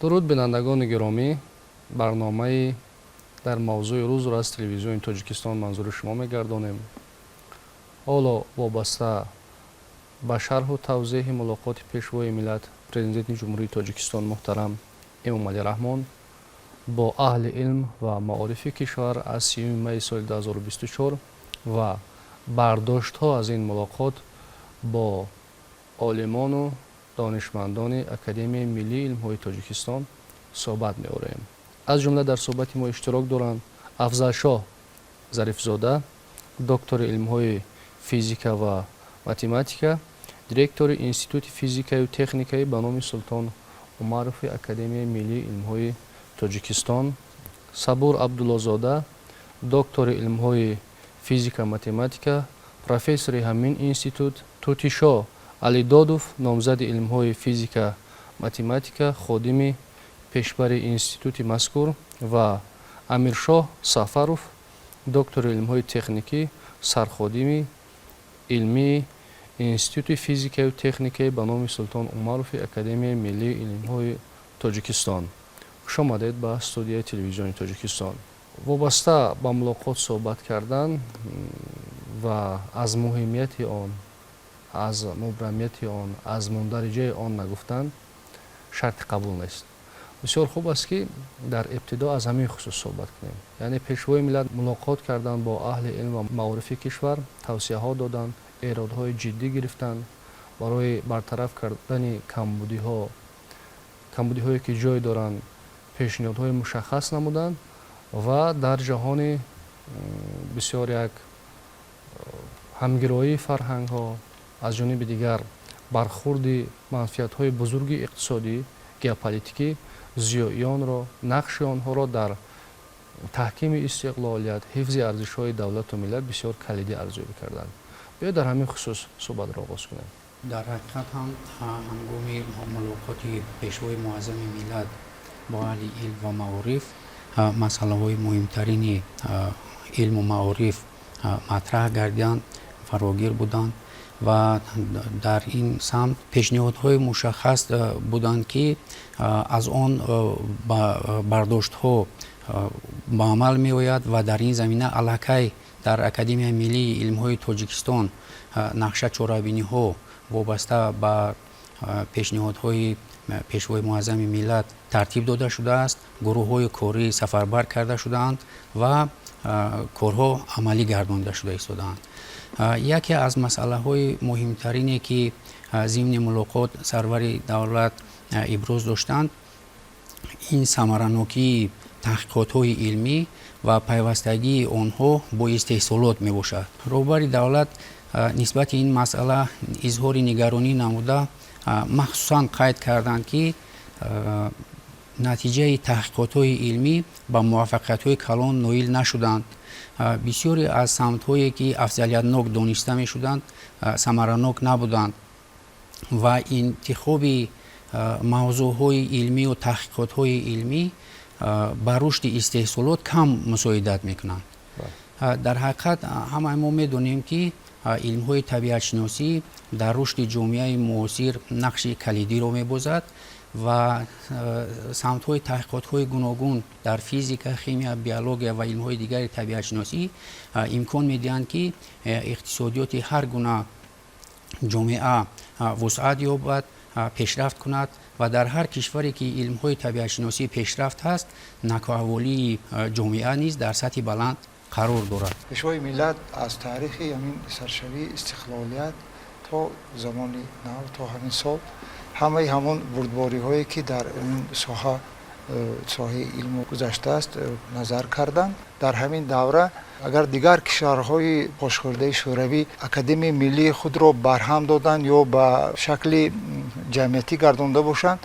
дуруд бинандагони гиромӣ, барномаи дар мавзӯи рӯзро аз телевизиони Тоҷикистон манзури шумо мегардонем. ҳоло вобаста ба шарҳу тавзеҳи мулоқоти пешвои миллат президенти ҷумҳурии Тоҷикистон муҳтарам Эмомалӣ Раҳмон бо аҳли илм ва маорифи кишвар аз 3 майи соли 2024 ва бардоштҳо аз ин мулоқот бо олимону донишмандони Академияи Миллии илмҳои Тоҷикистон суҳбат меорем. аз ҷумла дар суҳбати мо иштирок доранд Афзалшоҳ Зарифзода, доктори илмҳои физика ва математика, директори Институти физикаю техникаи ба номи Султон Умарови Академияи Миллии илмҳои Тоҷикистон, Сабур Абдуллозода, доктори илмҳои физика математика, профессори ҳамин институт, Тутишо Алидодов, номзади илмҳои физика математика, ходими пешбари институти мазкур ва Амиршоҳ Сафаров, доктори илмҳои техникӣ, сарходими илмии Институти физикаю техникаи ба номи Султон Умарови Академияи Миллии илмҳои Тоҷикистон. хуш омадед ба студияи телевизиони Тоҷикистон. вобаста ба мулоқот суҳбат кардан ва аз муҳимияти он, аз мубрамияти он, аз мундариҷаи он нагуфтан шарти қабул нест. бисёр хуб аст ки дар ибтидо аз ҳамин хусус суҳбат кунем. яъне пешвои миллат мулоқот кардан бо аҳли илм ва маорифи кишвар, тавсияҳо додан, эродҳои ҷиддӣ гирифтан барои бартараф кардани камбудиҳое ки ҷой доранд, пешниҳодҳои мушаххас намуданд ва дар ҷаҳони бисёр як ҳамгироии фарҳангҳо, аз ҷониби дигар бархурди манфиатҳои бузурги иқтисодӣ, геополитикӣ, зиёии онро, нақши онҳоро дар таҳкими истиқлолият, ҳифзи арзишҳои давлату миллат бисёр калидӣ арзёбӣ карданд. биёед дар ҳамин хусус суҳбатро оғоз кунем. дар ҳақиқат ҳангоми мулоқоти пешвои муаззами миллат бо аҳли илм ва маориф масъалаҳои муҳимтарини илму маориф матраҳ гардиданд, фарогир буданд ва дар ин самт пешниҳодҳои мушаххас буданд ки аз он бардоштҳо ба амал меояд ва дар ин замина аллакай дар Академияи Миллии илмҳои Тоҷикистон нақша чорабиниҳо вобаста ба пешниҳодҳои пешвои муаззами миллат тартиб дода шудааст, гурӯҳҳои корӣ сафарбар карда шудаанд ва корҳо амалӣ гардонида шуда истодаанд. яке аз масъалаҳои муҳимтарине ки зимни мулоқот сарвари давлат иброз доштанд, ин самаранокии таҳқиқотҳои илмӣ ва пайвастагии онҳо бо истеҳсолот мебошад. роҳбари давлат нисбати ин масъала изҳори нигаронӣ намуда махсусан қайд карданд ки натиҷаи таҳқиқотҳои илмӣ ба муваффақиятҳои калон ноил нашуданд. бисёре аз самтҳое ки афзалиятнок дониста мешуданд самаранок набуданд ва интихоби мавзӯъҳои илмию таҳқиқотҳои илмӣ ба рушди истеҳсолот кам мусоидат мекунанд. дар ҳақиқат ҳамаи мо медонем ки илмҳои табиатшиносӣ дар рушди ҷомеаи муосир нақши калидиро мебозад ва самтҳои таҳқиқотҳои гуногун дар физика, химия, биология ва илмҳои дигари табиатшиносӣ имкон медиҳанд ки иқтисодиёти ҳар гуна ҷомеа вусъат ёбад, пешрафт кунад ва дар ҳар кишваре ки илмҳои табиатшиносӣ пешрафт ҳаст, накуҳаволии ҷомеа низ дар сатҳи баланд қарор дорад. пешвои миллат аз таърихи ҳамин саршавии истиқлолият то замони нав то ҳамин сол ҳамаи ҳамон бурдбориҳое ки дар ин соҳаи илму гузаштааст назар карданд. дар ҳамин давра агар дигар кишварҳои пошхӯрдаи шӯравӣ академияи миллии худро барҳам доданд ё ба шакли ҷамъиятӣ гардонда бошанд,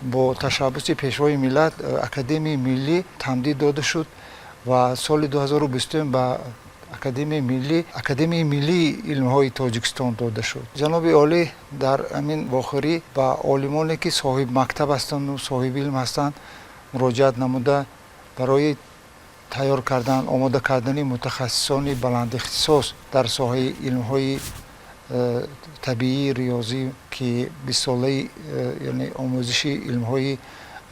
бо ташаббуси пешвои миллат академияи миллӣ тамдид дода шуд ва соли 2021 ба академияи миллии илмҳои Тоҷикистон дода шуд. ҷаноби олӣ дар ҳамин вохӯрӣ ба олимоне ки соҳиб мактаб ҳастанду соҳиби илм ҳастанд муроҷиат намуда барои тайёр кардан, омода кардани мутахассисони баландихтисос дар соҳаи илмҳои табиӣ, риёзӣ ки 20 солаи яъне омӯзиши илмҳои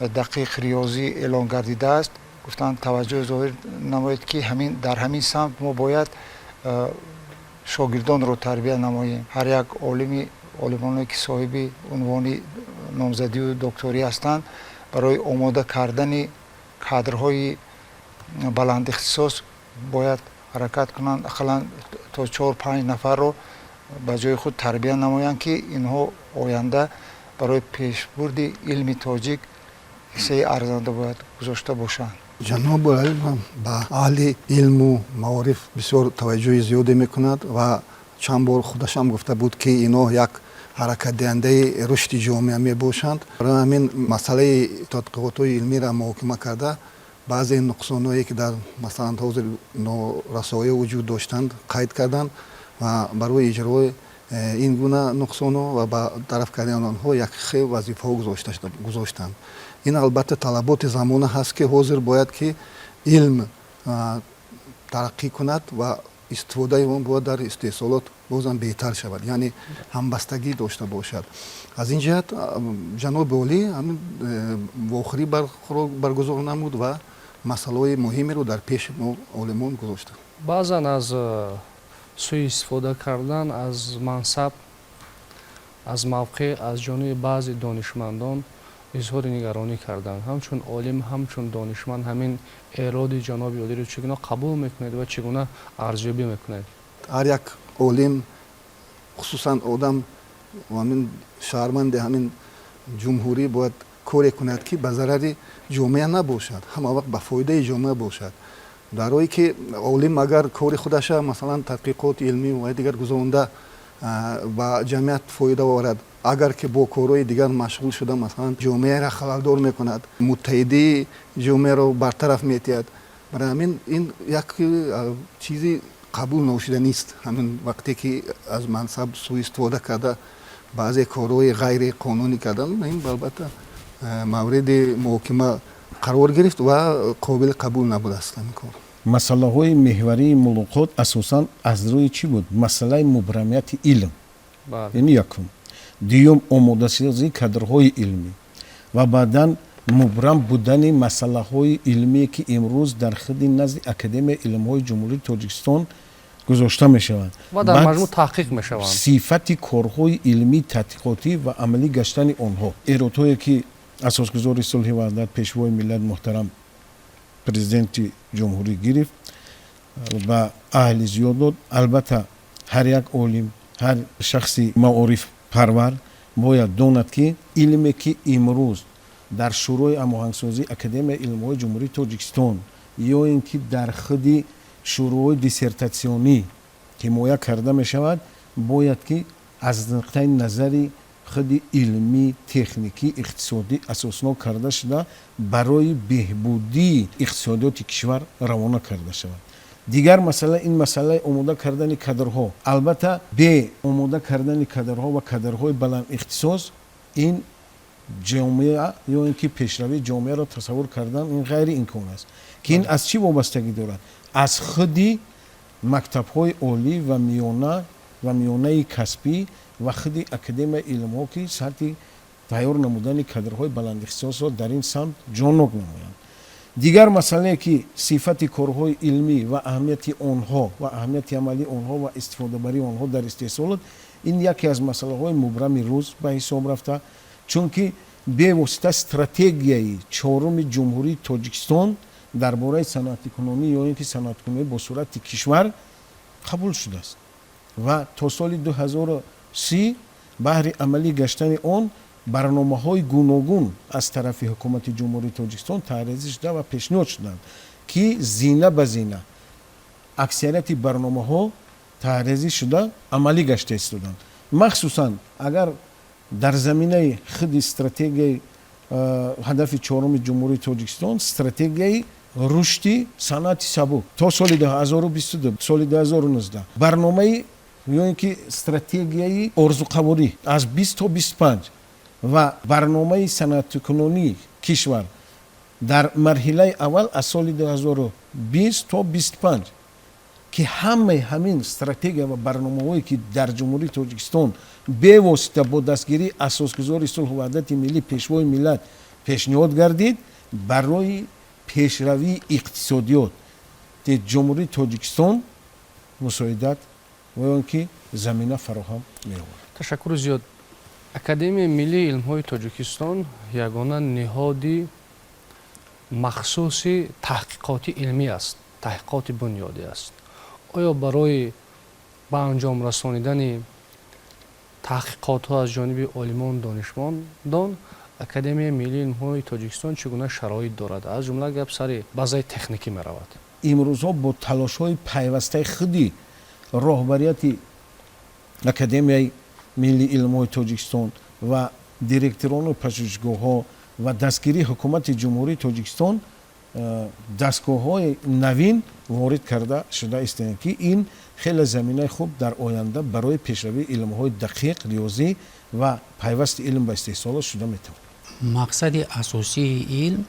دقیق ریاضی اعلان گردیده است. گفتند توجه ظاهر نمایید که در همین سمت ما باید شاگردان رو تربیت نماییم. هر یک عالمانی که صاحب عنوان نامزدی و دکتری هستند برای آماده کردن کادرهای بلند اختصاص باید حرکت کنند. اقلا تا 4-5 نفر رو به جای خود تربیت نمایند که اینها آینده برای پیشبرد علم تاجیک حصه ارزنده باید گذاشته باشند. جناب علم با اهل علم و معارف بسیار توجه زیادی میکند و چند بار خودش هم گفته بود که اینا یک حرکت دهنده رشد جامعه می باشند. برای همین مسئله تحقیقات علمی را محاکمه کرده بعضی نقصانهایی که در مثلا حوزه نارسایی وجود داشتند قید کردند و برای اجرای این گونه نقصانها و با طرف کردن آنها یک خیلی وظیفه گذاشتند. این البته طلبات زمانه هست که حاضر باید که علم ترقی کند و استفاده اون باید در استحصالات بازم بهتر شود، یعنی همبستگی داشته باشد. از این جهت جناب عالی همین واخری برگزار نمود و مسائل مهمی رو در پیش علمان گذاشته. баъзан аз сӯи истифода кардан аз мансаб, аз мавқеъ аз ҷониби баъзе донишмандон изҳори нигаронӣ карданд. ҳамчун олим, ҳамчун донишманд ҳамин эроди ҷаноби олиро чӣ гуна қабул мекунед ва чӣ гуна арзёбӣ мекунед? هر یک عالم خصوصا آدم همین شهروند همین جمهوری باید کاری کند که به ضرر جامعه نباشد، همه وقت به فایده جامعه باشد. در حالی که عالم اگر کار خودش مثلا تحقیقات علمی و دیگر گذرانده و جمعیت فایده آورد، اگر که با کارهای دیگر مشغول شده مثلا جامعه را خللدار میکند، متحدی جامعه را برطرف میتید، برای همین این یک چیزی قبول نشده نیست. همین وقتی که از منصب سوء استفاده کرده بعضی کارهای غیر قانونی کردن، این البته مورد محاکمه قرار گرفت و قابل قبول نبود اصلا این کار. مسئله های محوری ملاقات اساساً از روی چی بود؟ مسئله مبرمیت علم. این یکم. دیوم آماده سازی کادرهای علمی و بعداً مبرم بودن مسئله های علمی که امروز در خود نزد اکادمی علم های جمهوری تاجیکستان گذاشته می شوند و در مجموع تحقیق می شوند. صفت کارهای علمی تحقیقاتی و عملی گشتن آنها. ایرادهایی که اساسگزار صلح وحدت پیشوای ملت محترم پرزیدنت جمهوری گرفت و اهل زیاد داد. البته هر یک عالم، هر شخصی معارف پرور باید داند که علمی که امروز در شروع هماهنگسازی اکادمی علم‌های جمهوری تاجیکستان یا اینکه در خود شروع دیسرتاسیونی حمایه کرده می شود، باید که از نقطه نظر خود علمی، تکنیکی، اقتصادی اساسنا کرده شده برای بهبودی اقتصادیات کشور روانه کرده شود. دیگر مسئله این مسئله آماده کردن کادرها. البته به آماده کردن کادرها و کادرهای بلند اختصاص این جامعه یا اینکه پیشروی جامعه را تصور کردن این غیر امکان است که این از چی وابستگی دارد؟ از خودی مکتب‌های عالی و میانه کسبی و خودی اکادمی علم‌ها که سطح تیار نمودن کادرهای بلند اختصاص را در این سمت جانب نمایند. دیگر مسئله که صفت کارهای علمی و اهمیت آنها و اهمیت عملی آنها و استفاده بری آنها در استحصالات، این یکی از مسائل مبرم روز به حساب رفته، چون که به واسطه استراتژیای چهارم جمهوری تاجیکستان درباره صنعت کنونی یا اینکه صنعت کنونی با صورت کشور قبول شده است و تا سال 2030 بهر عملی گشتن آن برنامه‌های گوناگون از طرف حکومت جمهوری تاجیکستان تعریض شده و پیشنهاد شدند که زینه به زینه اکثریت برنامه‌ها تعریض شده عملی گشته استادند. مخصوصا اگر در زمینه خود استراتژی هدف چهارم جمهوری تاجیکستان استراتژی رشد صنعت سبک تا سال 2022 سال 2019 برنامه یا اینکه استراتژی ارزوقواری از 20 تا 25 و برنامه صنعت کنونی کشور در مرحله اول از سال 2020 تا 25 که همین استراتژی و برنامه‌هایی که در جمهوری تاجیکستان به واسطه با دستگیری اساسگزار صلح و وحدت ملی پیشوای ملت пешниҳод гардид барои пешравии иқтисодиёт ди ҷумҳурии тоҷикистон мусоидат ва он ки замина фароҳам меовард. ташаккури зиёд. Академияи миллии илмҳои Тоҷикистон ягона ниҳоди махсуси таҳқиқоти илмӣ аст, таҳқиқоти бунёдӣ аст. оё барои ба анҷом расонидани таҳқиқотҳо аз ҷониби олимон донишмандон Академияи миллии илмҳои Тоҷикистон чӣ гуна шароит дорад? Аз ҷумла гап сари базаи техникӣ меравад. имрӯзҳо бо талошҳои пайвастаи худи роҳбарияти Академияи миллии илмҳои Тоҷикистон ва директорони пашушгоҳҳо ва дастгирии ҳукумати ҷумҳурии Тоҷикистон дастгоҳҳои навин ворид карда шуда истанд ки ин хеле заминаи хуб дар оянда барои пешравии илмҳои дақиқ риёзӣ ва пайвасти илм ба истеҳсолот шуда метавонад. мақсади асосии илм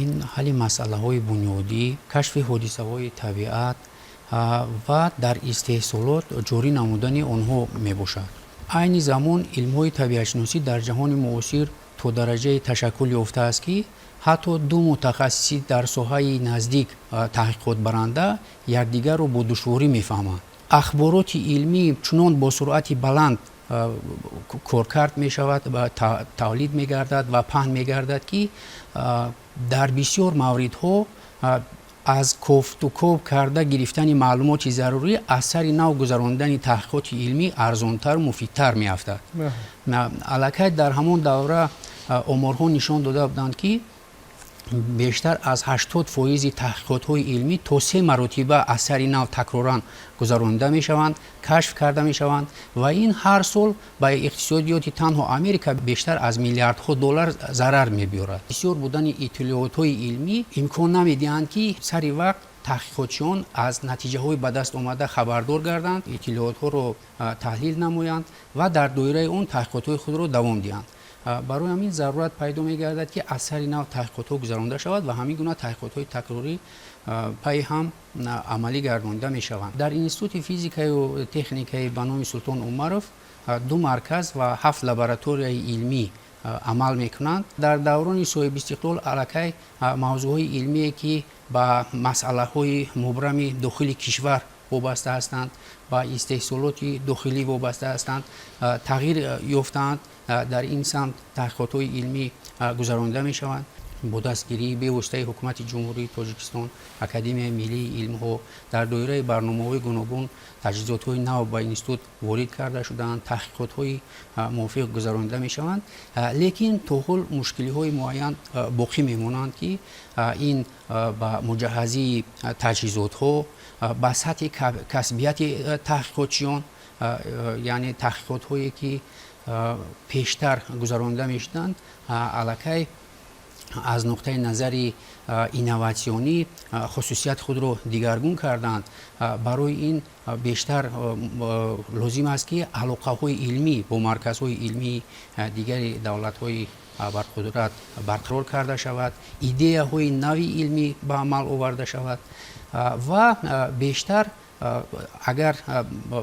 ин ҳалли масъалаҳои бунёдӣ, кашфи ҳодисаҳои табиат ва дар истеҳсолот ҷорӣ намудани онҳо мебошад. айни замон илмҳои табиатшиносӣ дар ҷаҳони муосир то дараҷаи ташаккул ёфтааст ки ҳатто ду мутахассиси дар соҳаи наздик таҳқиқотбаранда якдигарро бо душворӣ мефаҳманд. ахбороти илмӣ чунон бо суръати баланд коркард мешавад, тавлид мегардад ва паҳн мегардад ки дар бисёр мавридҳо аз кофтукоб карда гирифтани маълумоти зарурӣ аз сари нав гузарондани таҳқиқоти илмӣ арзонтару муфидтар меафтад. аллакай дар ҳамон давра оморҳо нишон дода буданд ки бештар аз 80% таҳқиқотҳои илмӣ то 3 маротиба аз сари нав такроран гузаронида мешаванд, кашф карда мешаванд ва ин ҳар сол ба иқтисодиёти танҳо Америка бештар аз миллиардҳо доллар зарар мебиёрад. бисёр будани иттилоъотҳои илмӣ имкон намедиҳанд ки сари вақт таҳқиқотчиён аз натиҷаҳои ба даст омада хабардор гарданд, иттилоъотҳоро таҳлил намоянд ва дар доираи он таҳқиқотҳои худро давом диҳанд. барои ҳамин зарурат пайдо мегардад ки аз сари нав таҳқиқотҳо гузаронда шавад ва ҳамин гуна таҳқиқотҳои такрорӣ пай ҳам амалӣ гардонида мешаванд. дар институти физикаю техникаи ба номи Султон Умаров 2 марказ ва 7 лабораторияи илмӣ амал мекунанд. дар даврони соҳибистиқлол аллакай мавзӯъҳои илмие ки ба масъалаҳои мубрами дохили кишвар вобаста ҳастанд, ба истеҳсолоти дохилӣ вобаста ҳастанд, тағйир ёфтаанд. дар ин самт таҳқиқотҳои илмӣ гузаронида мешаванд. бо дастгирии бевоситаи ҳукумати ҷумҳурии Тоҷикистон, Академияи миллии илмҳо дар доираи барномаҳои гуногун таҷҳизотҳои нав ба институт ворид карда шудаанд, таҳқиқотҳои мувофиқ гузаронида мешаванд. лекин то ҳол мушкилиҳои муайян боқӣ мемонанд ки ин ба муҷаҳҳазии таҷҳизотҳо, ба сатҳи касбияти таҳқиқотчиён, яъне таҳқиқотҳое ки пештар гузаронида мешуданд, аллакай аз нуқтаи назари инноватсионӣ хусусияти худро дигаргун карданд. барои ин бештар лозим аст ки алоқаҳои илмӣ бо марказҳои илмии дигари давлатҳои барқудрат барқарор карда шавад, идеяҳои нави илмӣ ба амал оварда шавад ва бештар агар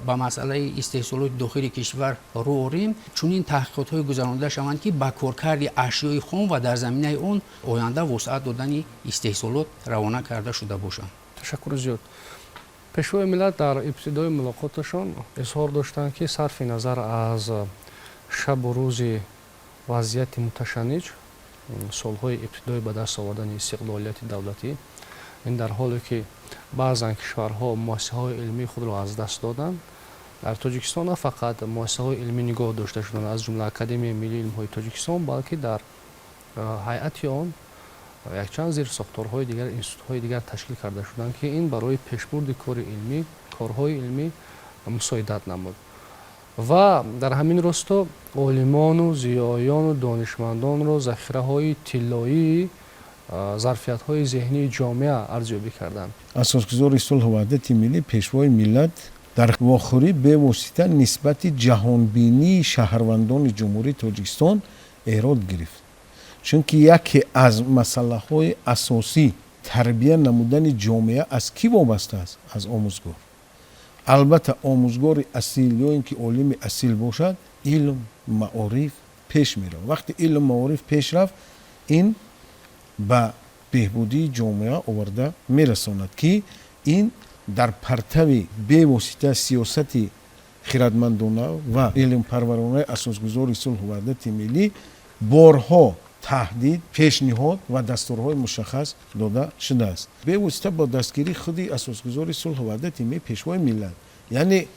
ба масъалаи истеҳсолоти дохили кишвар рӯ орем, чунин таҳқиқотҳое гузаронида шаванд ки ба коркарди ашёи хом ва дар заминаи он оянда вусъат додани истеҳсолот равона карда шуда бошанд. ташаккури зиёд. пешвои миллат дар ибтидои мулоқоташон изҳор доштанд ки сарфи назар аз шабу рӯзи вазъияти муташанниж, солҳои ибтидои ба даст овардани истиқлолияти давлатӣ, ин дар ҳоле ки баъзан кишварҳо муассисаҳои илмии худро аз даст доданд, дар Тоҷикистон на фақат муассисаҳои илмӣ нигоҳ дошта шуданд аз ҷумла Академияи миллии илмҳои Тоҷикистон, балки дар ҳайати он якчанд зирсохторҳои дигар, институтҳои дигар ташкил карда шуданд ки ин барои пешбурди кори илмӣ, корҳои илмӣ мусоидат намуд. ва дар ҳамин росто олимону зиёёну донишмандонро захираҳои тиллоии зарфиятҳои зеҳнии ҷомеа арзёбӣ карданд. асосгузори сулҳу ваҳдати миллӣ пешвои миллат дар вохӯрӣ бевосита нисбати ҷаҳонбинии шаҳрвандони ҷумҳурии Тоҷикистон эрод гирифт. чунки яке аз масъалаҳои асосӣ тарбия намудани ҷомеа аз кӣ вобаста аст? Аз омӯзгор. албатта омӯзгори асил ё ин ки олими асил бошад, илм маориф пеш меравад. вақте илм маориф пеш рафт, ин ба беҳбудии ҷомеа оварда мерасонад ки ин дар партави бевосита сиёсати хиратмандона ва илмпарваронаи асосгузори сулҳу ваҳдати миллӣ борҳо таҳдид пешниҳод ва дастурҳои мушаххас дода шудааст. Бевосита бо дастгирии худи асосгузори сулҳу ваҳдати миллӣ пешвои миллат яъне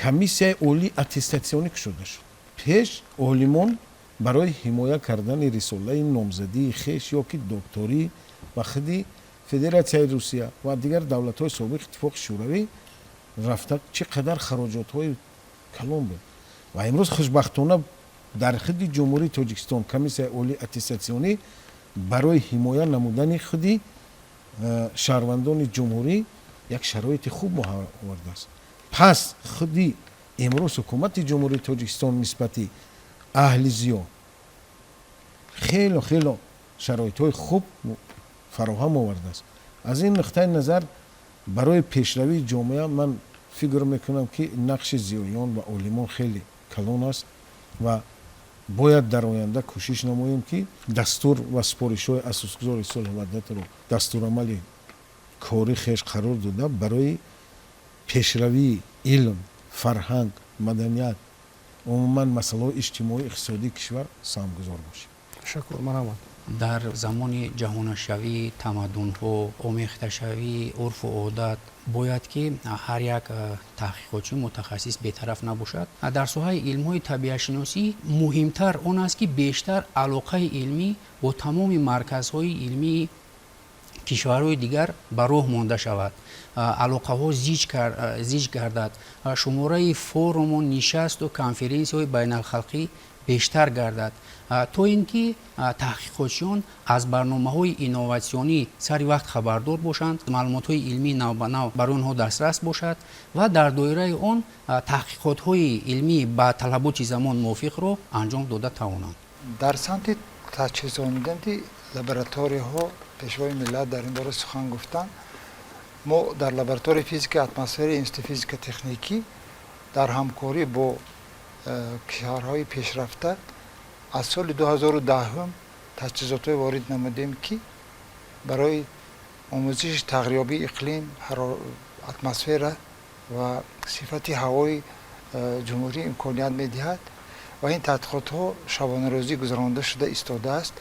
комиссияи олии аттестатсионӣ кушода шуд. пеш олимон барои ҳимоя кардани рисолаи номзадии хеш ё ки докторӣ ба худи Федератсияи Русия ва дигар давлатҳои собиқи Иттифоқи Шӯравӣ рафта чӣ қадар хароҷотҳои калон буд. Ва имрӯз хушбахтона дар худи ҷумҳурии Тоҷикистон комиссияи олии аттестатсионӣ барои ҳимоя намудани худи шаҳрвандони ҷумҳурӣ як шароити хуб овардааст. Пас худи имрӯз ҳукумати ҷумҳурии Тоҷикистон нисбати аҳли зиён хело шароитҳои хуб фароҳам овардааст. Аз ин нуқтаи назар барои пешравии ҷомеа ман фикр мекунам ки нақши зиёён ва олимон хеле калон аст ва бояд дар оянда кӯшиш намоем ки дастур ва супоришҳои асосгузори сулҳу ваҳдатро дастурамали кори хеш қарор дода барои пешравии илм, фарҳанг, маданият, умуман масъалаҳои иҷтимоӣ иқтисодии кишвар саҳмгузор бошем. Ташаккур, марҳамат. дар замони ҷаҳонашавӣ тамаддунҳо омехташавии урфу одат бояд ки ҳар як таҳқиқотчӣ мутахассис бетараф набошад. Дар соҳаи илмҳои табиатшиносӣ муҳимтар он аст ки бештар алоқаи илмӣ бо тамоми марказҳои илмии кишварҳои дигар ба роҳ монда шавад, алоқаҳо зич гардад, шумораи форуму нишасту конференсияҳои байналхалқӣ бештар гардад, то ин ки таҳқиқотчиён аз барномаҳои инноватсионӣ сари вақт хабардор бошанд, маълумотҳои илмии навбанав барои онҳо дастрас бошад ва дар доираи он таҳқиқотҳои илмӣ ба талаботи замон мувофиқро анҷом дода тавонанд. дар самти таҷҳизониданди лабораторияҳо пешвои миллат дар ин бора сухан гуфтан. Мо дар лабораторияи физикаи атмосфераи Институти физика техникӣ дар ҳамкорӣ бо кишварҳои пешрафта аз соли 2010 таҷҳизотҳое ворид намудем ки барои омӯзиши тағйирёбии иқлим, атмосфера ва сифати ҳавои ҷумҳурӣ имконият медиҳад ва ин тадқиқотҳо шабонарӯзӣ гузаронида шуда истодааст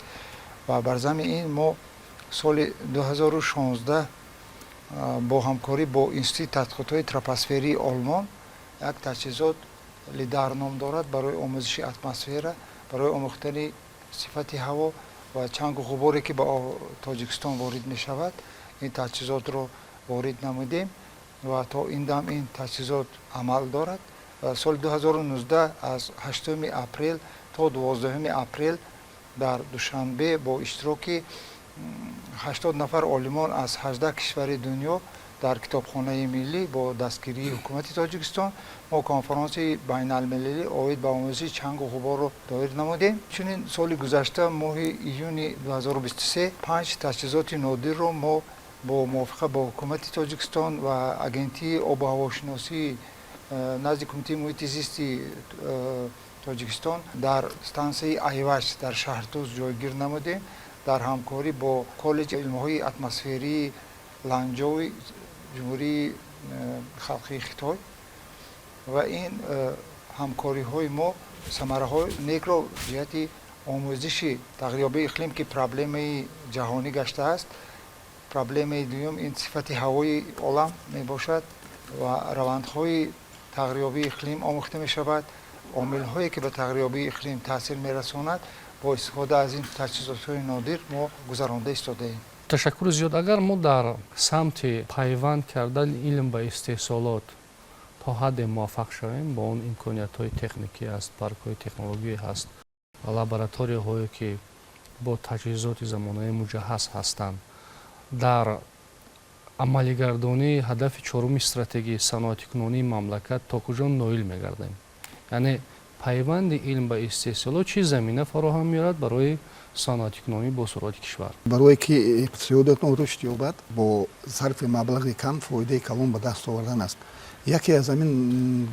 ва бар замми ин мо соли 2016 бо ҳамкорӣ бо Институти тадқиқотҳои тропосферии Олмон як таҷҳизот лидар ном дорад барои омӯзиши атмосфера, барои омӯхтани сифати ҳаво ва чангу ғуборе ки ба Тоҷикистон ворид мешавад, ин таҷҳизотро ворид намудем ва то ин дам ин таҷҳизот амал дорад. Соли 2019 аз 8 апрел то 12 апрел дар Душанбе бо иштироки 80 нафар олимон аз 18 кишвари дунё дар китобхонаи миллӣ бо дастгирии ҳукумати Тоҷикистон мо конференсияи байналмилалӣ оид ба омӯзиши чангу ғуборро доир намудем. Чунин соли гузашта моҳи июни 2023 5 таҷҳизоти нодирро мо бо мувофиқа бо ҳукумати Тоҷикистон ва агентии обу ҳавошиносии назди кумитаи муҳити зисти Тоҷикистон дар стансияи Айвач дар Шаҳртӯз ҷойгир намудем дар ҳамкорӣ бо коллеҷи илмҳои атмосферии Ланҷови ҷумҳурии халқии Хитой ва ин ҳамкориҳои мо самараҳои некро ҷиҳати омӯзиши тағйирёбии иқлим ки проблемаи ҷаҳонӣ гаштааст. Проблемаи дуюм ин сифати ҳавои олам мебошад ва равандҳои тағйирёбии иқлим омӯхта мешавад. омилҳое ки ба тағйирёбии иқлим таъсир мерасонад бо истифода аз ин таҷҳизотҳои нодир мо гузаронда истодаем. Ташаккури зиёд. Агар мо дар самти пайванд кардани илм ба истеҳсолот то ҳадде муваффақ шавем, бо он имкониятҳои техникӣ ҳаст, паркҳои технологӣ ҳаст, лабораторияҳое ки бо таҷҳизоти замонаи муҷаҳҳаз ҳастанд, дар амалигардонии ҳадафи чоруми стратегии саноатикунонии мамлакат то куҷо ноил мегардем? Яъне пайванди илм ба истеҳсолот чӣ замина фароҳам меорад барои саноатикунонӣ бо суръати кишвар? барое ки иқтисодиётон рушд ёбад бо сарфи маблағи кам фоидаи калон ба даст овардан аст. яке аз ҳамин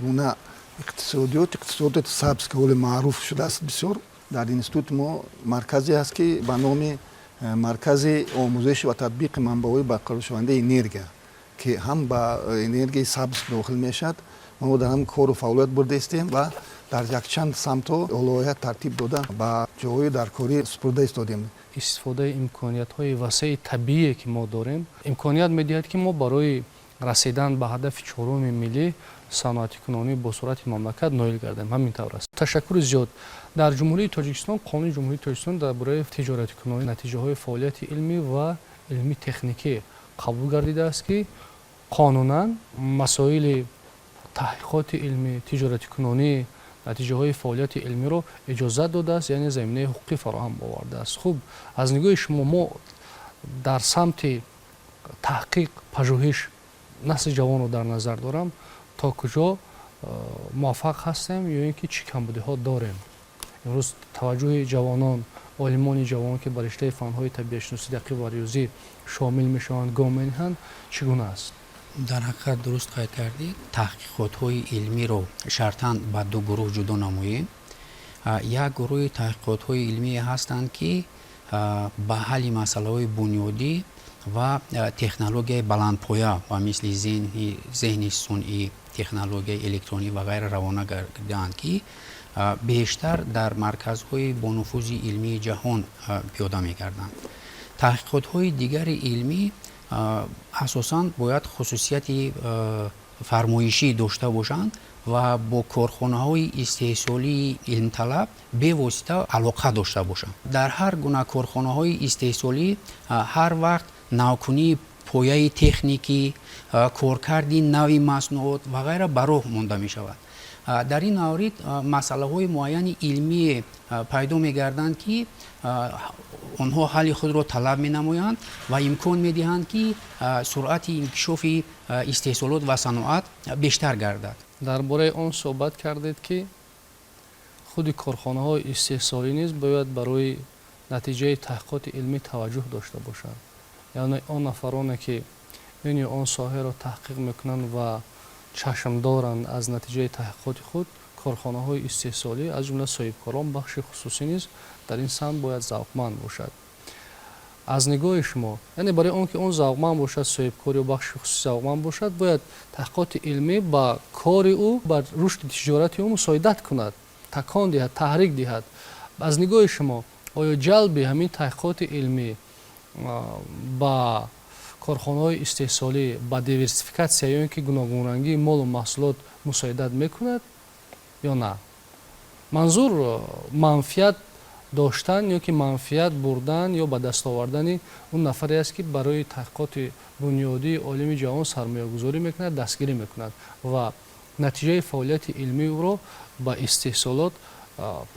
гуна иқтисодиёти сабз ки ҳоли маъруф шудааст бисёр дар институт мо марказе ҳаст ки ба номи маркази омӯзиш ва татбиқи манбаҳои барқароршавандаи энергия ки ҳам ба энергияи сабз дохил мешавад. мо дар ҳам кору фаъолият бурда истем ва дар якчанд самтҳо олоият тартиб дода ба ҷойҳои дар корӣ супурда истодем. истифодаи имкониятҳои васеи табиие ки мо дорем имконият медиҳад ки мо барои расидан ба ҳадафи чоруми миллӣ саноатикунонӣ бо сурати мамлакат ноил гардем. Ҳамин тавр аст. Ташаккури зиёд. Дар ҷумҳурии Тоҷикистон қонуни ҷумҳурии Тоҷикистон дар бораи тиҷоратикунонӣ натиҷаҳои фаъолияти илмӣ ва илми техникӣ қабул гардидааст ки қонунан масоили таҳқиқоти илмӣ, тиҷоратикунонӣ, натиҷаҳои фаъолияти илмиро иҷозат додааст, яъне заминаи ҳуқуқӣ фароҳам овардааст. Хуб, аз нигоҳи шумо мо дар самти таҳқиқ, пажӯҳиш насли ҷавонро дар назар дорам, то куҷо муваффақ ҳастем ё ин ки чӣ камбудиҳо дорем. имрӯз таваҷҷӯҳи ҷавонон, олимони ҷавон ки ба риштаи фанҳои табиатшиносӣ, дақиқ ва риёзӣ шомил мешаванд, гом мениҳанд, чӣ гуна аст? дар ҳақиқат дуруст қайд кардед. таҳқиқотҳои илмиро шартан ба ду гурӯҳ ҷудо намоем. як гурӯҳи таҳқиқотҳои илмие ҳастанд ки ба ҳалли масъалаҳои бунёдӣ ва технологияи баландпоя ва мисли зеҳни сунъӣ, технологияи электронӣ ва ғайра равона гардиданд ки бештар дар марказҳои бонуфузи илмии ҷаҳон пиёда мегарданд. таҳқиқотҳои дигари илмӣ асосан бояд хусусияти фармоишӣ дошта бошанд ва бо корхонаҳои истеҳсолии илмталаб бевосита алоқа дошта бошанд. дар ҳар гуна корхонаҳои истеҳсолӣ ҳар вақт навкунии пояи техникӣ, коркарди нави маснуот ва ғайра ба роҳ монда мешавад. дар ин маврид масъалаҳои муайяни илмие пайдо мегарданд ки онҳо ҳалли худро талаб менамоянд ва имкон медиҳанд ки суръати инкишофи истеҳсолот ва саноат бештар гардад. дар бораи он суҳбат кардед ки худи корхонаҳои истеҳсолӣ низ бояд барои натиҷаи таҳқиқоти илмӣ таваҷҷӯҳ дошта бошанд. яъне он нафароне ки ин ё он соҳаро таҳқиқ мекунанд ва чашм доранд аз натиҷаи таҳқиқоти худ, корхонаҳои истеҳсолӣ аз ҷумла соҳибкорон бахши хусусӣ низ дар ин самт бояд завқманд бошад. аз нигоҳи шумо, яъне барои он ки он завқманд бошад, соҳибкор ё бахши хусусӣ завқманд бошад, бояд таҳқиқоти илмӣ ба кори ӯ, ба рушди тиҷорати ӯ мусоидат кунад, такон диҳад, таҳрик диҳад. аз нигоҳи шумо оё ҷалби ҳамин таҳқиқоти илмӣ ба корхонаҳои истеҳсолӣ ба диверсификатсия ё ин ки гуногунрангии молу маҳсулот мусоидат мекунад ё на? манзур манфиат доштан ё ки манфиат бурдан ё ба даст овардани он нафаре аст ки барои таҳқиқоти бунёдии олими ҷавон сармоягузорӣ мекунад, дастгирӣ мекунад ва натиҷаи фаъолияти илмии ӯро ба истеҳсолот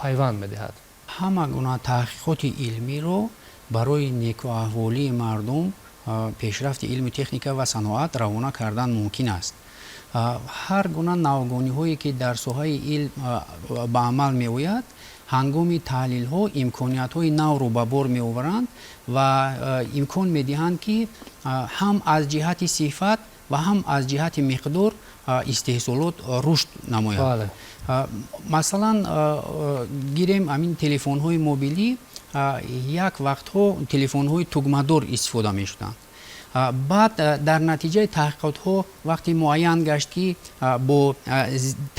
пайванд медиҳад. ҳама гуна таҳқиқоти илмиро барои некуаҳволии мардум, пешрафти илму техника ва саноат равона кардан мумкин аст. ҳар гуна навгониҳое ки дар соҳаи илм ба амал меояд, ҳангоми таҳлилҳо имкониятҳои навро ба бор меоваранд ва имкон медиҳанд ки ҳам аз ҷиҳати сифат ва ҳам аз ҷиҳати миқдор истеҳсолот рушд намояд. масалан гирем амин телефонҳои мобилӣ, як вақтҳо телефонҳои тугмадор истифода мешуданд. баъд дар натиҷаи таҳқиқотҳо вақти муайян гашт ки бо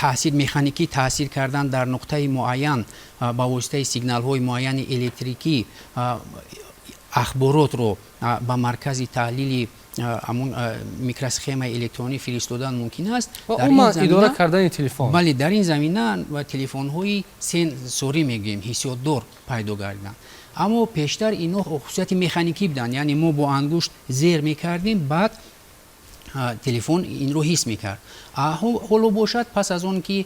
таъсир механикӣ таъсир кардан дар нуқтаи муайян ба воситаи сигналҳои муайяни электрикӣ ахборотро ба маркази таҳлили амун микросхемаи электронӣ фиристодан мумкин аст. идора кардани телефон. бале, дар ин замина телефонҳои сенсорӣ мегӯем, ҳиссиётдор пайдо гардиданд. аммо пештар ино хусусияти механикӣ буданд, яъне мо бо ангушт зер мекардем, баъд телефон инро ҳис мекард. ҳоло бошад пас аз он ки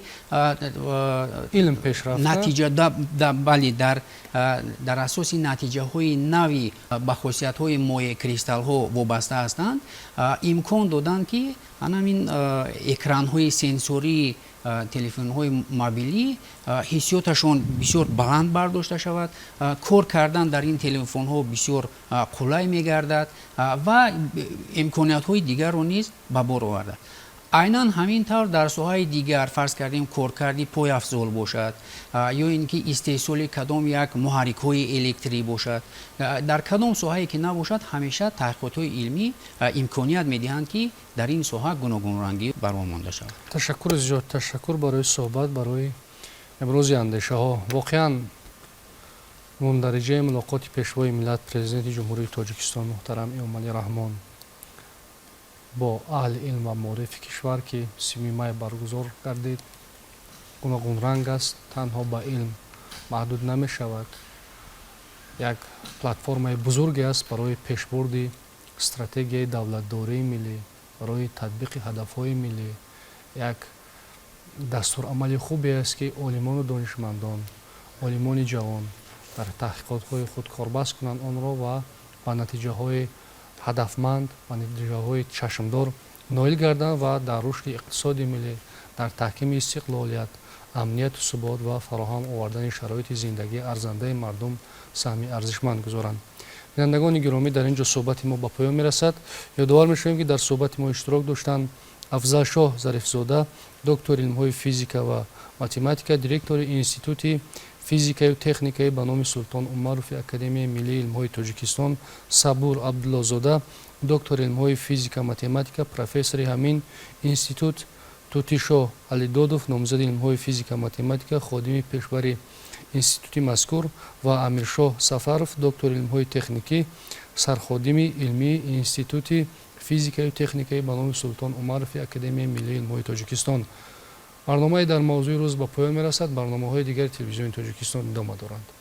илм пешрафта, натиҷа бале дар асоси натиҷаҳои нави ба хосиятҳои моеъ кристаллҳо вобаста ҳастанд, имкон доданд ки анамин экранҳои сенсории телефонҳои мобилӣ ҳиссиёташон бисёр баланд бардошта шавад, кор кардан дар ин телефонҳо бисёр қулай мегардад ва имкониятҳои дигарро низ ба бор овардад. айнан ҳамин тавр дар соҳаи дигар фарз кардем коркарди пойафзол бошад ё ин ки истеҳсоли кадом як муҳаррикҳои электрӣ бошад, дар кадом соҳае ки набошад ҳамеша таҳқиқотҳои илмӣ имконият медиҳанд ки дар ин соҳа гуногунрангӣ барвон монда шавад. ташаккур зиёд, ташаккур барои суҳбат, барои ибрози андешаҳо. Воқеан мундариҷаи мулоқоти пешвои миллат президенти ҷумҳурии Тоҷикистон муҳтарам Эмомалӣ Раҳмон бо аҳли илм ва маорифи кишвар ки 30 май баргузор гардид гуногунранг аст, танҳо ба илм маҳдуд намешавад. Як платформаи бузурге аст барои пешбурди стратегияи давлатдории миллӣ, барои татбиқи ҳадафҳои миллӣ. Як дастурамали хубе аст ки олимону донишмандон, олимони ҷавон дар таҳқиқотҳои худ корбаст кунанд онро ва ба натиҷаҳои ҳадафманд, ба натиҷаҳои чашмдор ноил гарданд ва дар рушди иқтисоди миллӣ, дар таҳкими истиқлолият, амнияту субот ва фароҳам овардани шароити зиндагии арзандаи мардум саҳми арзишманд гузоранд. бинандагони гиромӣ, дар ин ҷо суҳбати мо ба поён мерасад. ёдовар мешавем ки дар суҳбати мо иштирок доштанд Афзалшоҳ Зарифзода, доктори илмҳои физика ва математика, директори Институти физикаю техникаи ба номи Султон Умарови Академияи Миллии Илмҳои Тоҷикистон, Сабур Абдуллозода, доктори илмҳои физика математика, профессори ҳамин институт, Тутишоҳ Алидодов, номзади илмҳои физика математика, ходими пешбари институти мазкур ва Амиршоҳ Сафаров, доктори илмҳои техникӣ, сарходими илмии Институти физикаю техникаи ба номи Султон Умарови Академияи Миллии Илмҳои Тоҷикистон. барномаи дар мавзӯи рӯз ба поён мерасад. барномаҳои дигари телевизиони Тоҷикистон идома доранд.